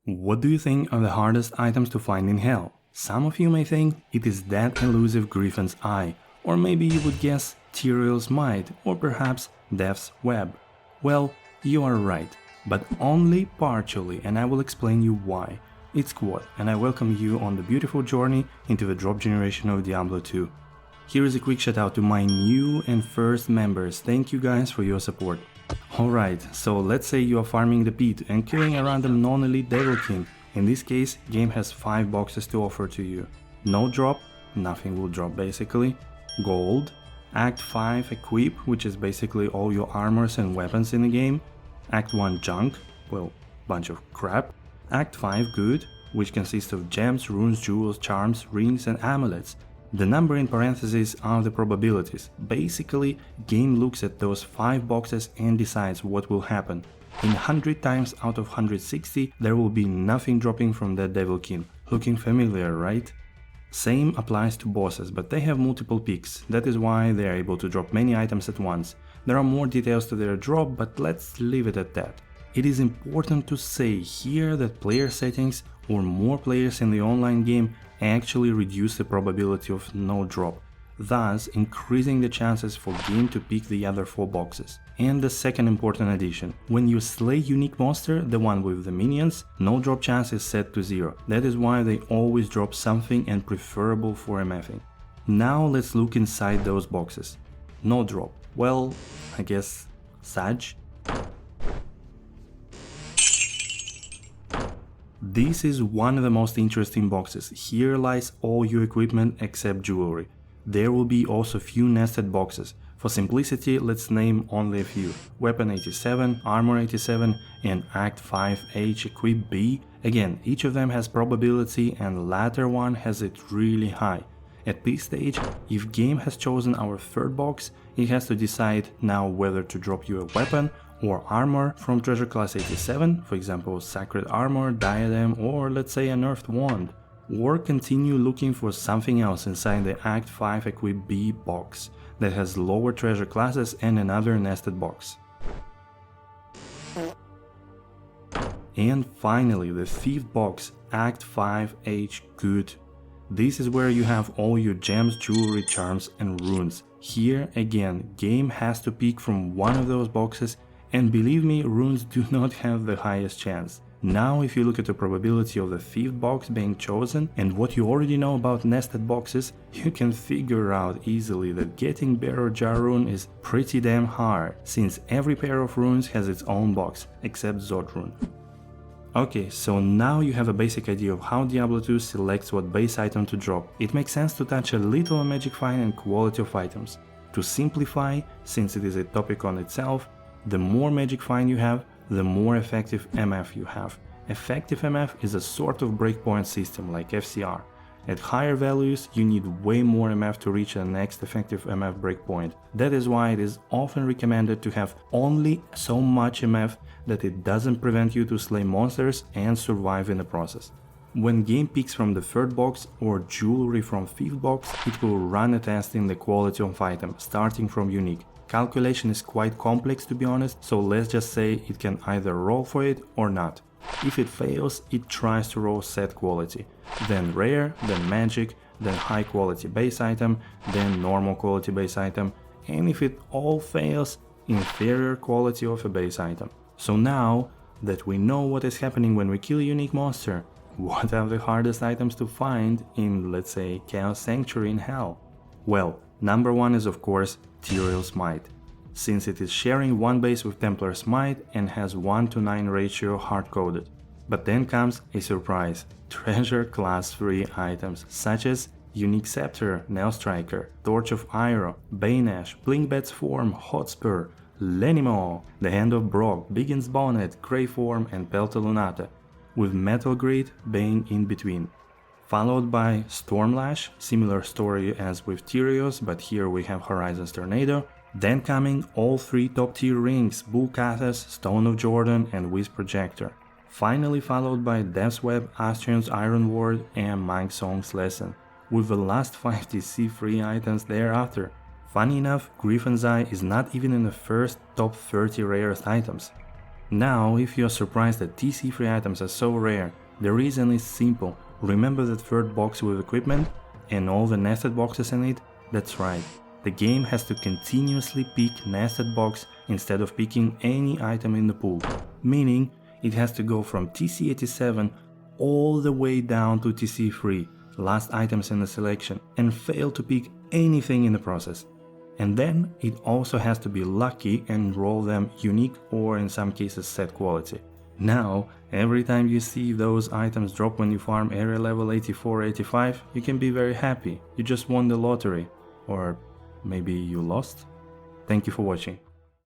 What do you think are the hardest items to find in Hell? Some of you may think it is that elusive Griffin's Eye, or maybe you would guess Tyrael's Might, or perhaps Death's Web. Well, you are right, but only partially, and I will explain you why. It's Quad, and I welcome you on the beautiful journey into the drop generation of Diablo 2. Here is a quick shout out to my new and first members, thank you guys for your support. Alright, so let's say you are farming the pit and killing a random non-elite Devil King. In this case, game has 5 boxes to offer to you. No drop, nothing will drop basically. Gold, Act 5 Equip, which is basically all your armors and weapons in the game. Act 1 Junk, well, bunch of crap. Act 5 Good, which consists of gems, runes, jewels, charms, rings and amulets. The number in parentheses are the probabilities. Basically, game looks at those 5 boxes and decides what will happen. In 100 times out of 160, there will be nothing dropping from that Devil King. Looking familiar, right? Same applies to bosses, but they have multiple peaks. That is why they are able to drop many items at once. There are more details to their drop, but let's leave it at that. It is important to say here that player settings or more players in the online game actually reduce the probability of no drop, thus increasing the chances for game to pick the other 4 boxes. And the second important addition, when you slay unique monster, the one with the minions, no drop chance is set to 0. That is why they always drop something and preferable for MFing. Now let's look inside those boxes. No drop, well, I guess Sag? This is one of the most interesting boxes. Here lies all your equipment except jewelry. There will be also few nested boxes. For simplicity, let's name only a few. Weapon 87, Armor 87 and Act 5 H Equip B. Again, each of them has probability and the latter one has it really high. At this stage, if game has chosen our third box, it has to decide now whether to drop you a weapon or armor from treasure class 87, for example sacred armor, diadem or let's say a nerfed wand, or continue looking for something else inside the Act 5 Equip B box that has lower treasure classes and another nested box. And finally the 5th box, Act 5 H Good. This is where you have all your gems, jewelry, charms and runes. Here again, game has to pick from one of those boxes. And believe me, runes do not have the highest chance. Now if you look at the probability of the 5th box being chosen and what you already know about nested boxes, you can figure out easily that getting Bearer Jar rune is pretty damn hard, since every pair of runes has its own box, except Zod rune. Okay, so now you have a basic idea of how Diablo 2 selects what base item to drop. It makes sense to touch a little on magic find and quality of items. To simplify, since it is a topic on itself, the more magic find you have, the more effective MF you have. Effective MF is a sort of breakpoint system like FCR. At higher values, you need way more MF to reach the next effective MF breakpoint. That is why it is often recommended to have only so much MF that it doesn't prevent you to slay monsters and survive in the process. When game picks from the 3rd box or jewelry from 5th box, it will run a test in the quality of item, starting from unique. Calculation is quite complex to be honest, so let's just say it can either roll for it or not. If it fails, it tries to roll set quality, then rare, then magic, then high quality base item, then normal quality base item, and if it all fails, inferior quality of a base item. So now that we know what is happening when we kill a unique monster, what are the hardest items to find in, let's say, Chaos Sanctuary in Hell? Well, number 1 is of course Tyrael's Might, since it is sharing one base with Templar's Might and has 1:9 ratio hard-coded. But then comes a surprise, treasure class 3 items such as Unique Scepter, Nail Striker, Torch of Iroh, Baneash, Blinkbat's Form, Hotspur, Lenimo, the Hand of Brock, Biggin's Bonnet, Grey Form and Pelta Lunata, with Metal Grid being in between. Followed by Stormlash, similar story as with Tyrael's, but here we have Horizon's Tornado. Then coming all 3 top tier rings, Bull Kathas, Stone of Jordan and Whiz Projector. Finally followed by Death's Web, Astrion's Iron Ward and Mike Song's Lesson, with the last 5 TC free items thereafter. Funny enough, Griffin's Eye is not even in the first top 30 rarest items. Now, if you are surprised that TC free items are so rare, the reason is simple. Remember that third box with equipment and all the nested boxes in it? That's right. The game has to continuously pick nested box instead of picking any item in the pool, meaning it has to go from TC87 all the way down to TC3, last items in the selection, and fail to pick anything in the process. And then it also has to be lucky and roll them unique or in some cases set quality. Now, every time you see those items drop when you farm area level 84-85, you can be very happy. You just won the lottery. Or maybe you lost? Thank you for watching.